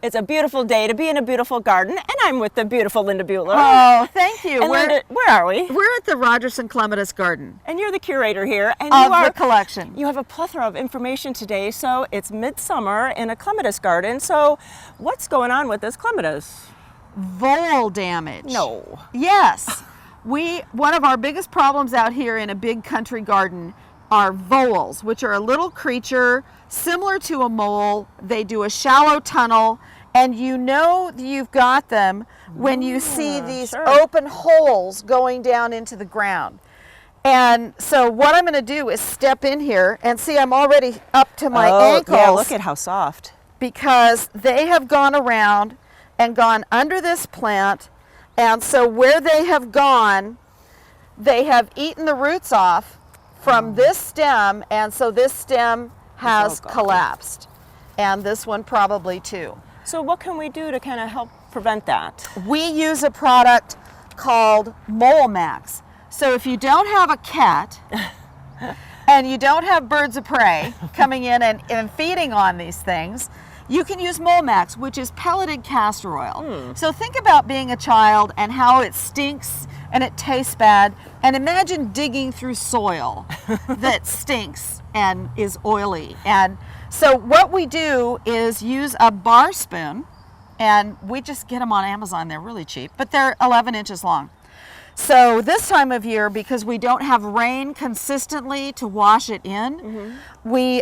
It's a beautiful day to be in a beautiful garden, and I'm with the beautiful Linda Bueller. Oh, thank you. And Linda, where are we? We're at the Rogerson Clematis Garden. And you're the curator here. And of the collection. You have a plethora of information today, so it's midsummer in a clematis garden. So what's going on with this clematis? Vole damage. No. Yes. One of our biggest problems out here in a big country garden are voles, which are a little creature similar to a mole. They do a shallow tunnel, and you know you've got them when you see these open holes going down into the ground. And so what I'm going to do is step in here and see, I'm already up to my ankles. Yeah, look at how soft. Because they have gone around and gone under this plant, and so where they have gone, they have eaten the roots off from this stem, and so this stem has collapsed, and this one probably too. So what can we do to kind of help prevent that? We use a product called Mole Max. So if you don't have a cat and you don't have birds of prey coming in and feeding on these things, you can use Mole Max, which is pelleted castor oil. So think about being a child and how it stinks and it tastes bad, and imagine digging through soil that stinks and is oily. And so what we do is use a bar spoon, and we just get them on Amazon. They're really cheap, but they're 11 inches long. So this time of year, because we don't have rain consistently to wash it in, we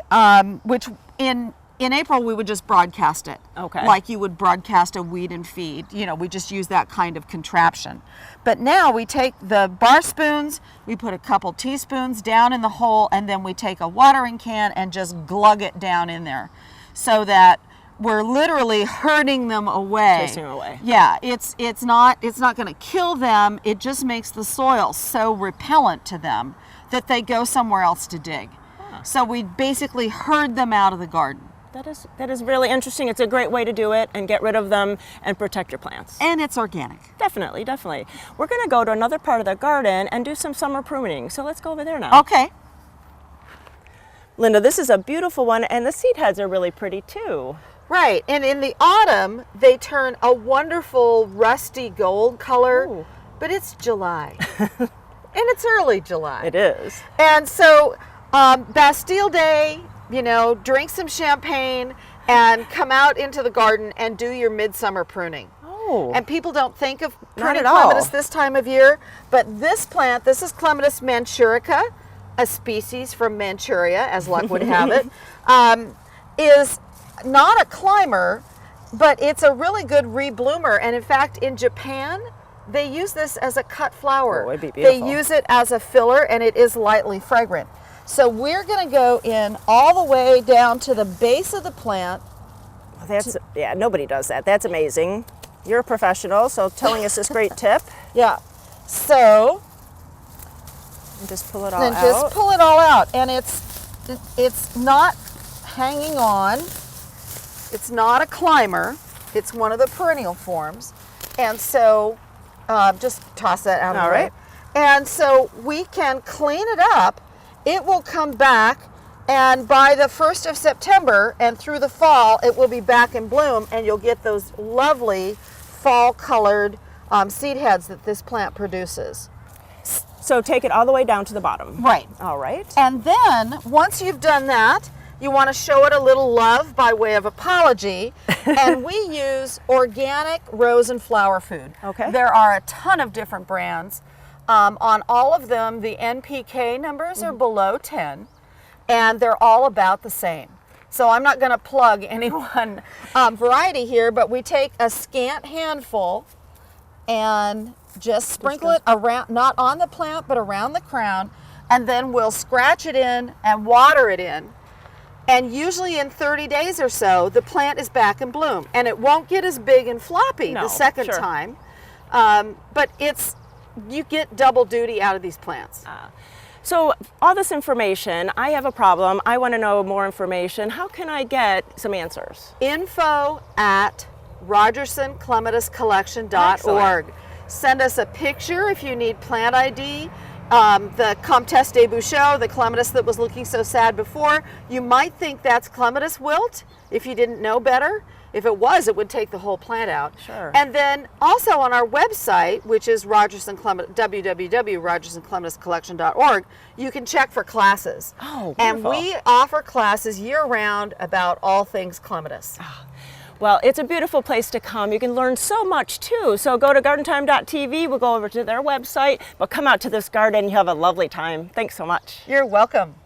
which in April we would just broadcast it, like you would broadcast a weed and feed. You know, we just use that kind of contraption. But now we take the bar spoons, we put a couple teaspoons down in the hole, and then we take a watering can and just glug it down in there, so that we're literally herding them away. Chasing them away. Yeah, it's not going to kill them. It just makes the soil so repellent to them that they go somewhere else to dig. So we basically herd them out of the garden. That is really interesting. It's a great way to do it and get rid of them and protect your plants. And it's organic. Definitely, definitely. We're going to go to another part of the garden and do some summer pruning. So let's go over there now. Okay. Linda, this is a beautiful one, and the seed heads are really pretty too. Right, and in the autumn, they turn a wonderful rusty gold color. Ooh. But it's July. And it's early July. It is. And so Bastille Day, you know, drink some champagne and come out into the garden and do your midsummer pruning. Oh. And people don't think of pruning clematis this time of year, but this plant, this is Clematis manchurica, a species from Manchuria, as luck would have it, is not a climber, but it's a really good rebloomer. And in fact, in Japan, they use this as a cut flower. Oh, it'd be beautiful. They use it as a filler, and it is lightly fragrant. So we're going to go in all the way down to the base of the plant. Yeah, nobody does that. That's amazing. You're a professional, so telling us this great tip. Yeah. So and just pull it all out. Just pull it all out, and it's not hanging on. It's not a climber. It's one of the perennial forms, and so just toss that out of the way. Right. And so we can clean it up. It will come back, and by the 1st of September and through the fall, it will be back in bloom, and you'll get those lovely fall-colored seed heads that this plant produces. So take it all the way down to the bottom. Right. All right. And then, once you've done that, you want to show it a little love by way of apology, and we use organic rose and flower food. Okay. There are a ton of different brands. On all of them, the NPK numbers are below 10, and they're all about the same. So I'm not going to plug any one variety here, but we take a scant handful and just sprinkle it around, not on the plant, but around the crown, and then we'll scratch it in and water it in. And usually in 30 days or so, the plant is back in bloom, and it won't get as big and floppy the second time, but you get double duty out of these plants. So all this information, I have a problem. I want to know more information. How can I get some answers? info@rogersonclematiscollection.org. Send us a picture if you need plant ID. The Comtesse de Bouchot, the clematis that was looking so sad before, you might think that's clematis wilt if you didn't know better. If it was, it would take the whole plant out. Sure. And then also on our website, which is www.rogersonclematiscollection.org, you can check for classes. Oh, and wonderful. we offer classes year-round about all things clematis. Well, it's a beautiful place to come. You can learn so much too. So go to gardentime.tv, we'll go over to their website, but come out to this garden, you have a lovely time. Thanks so much. You're welcome.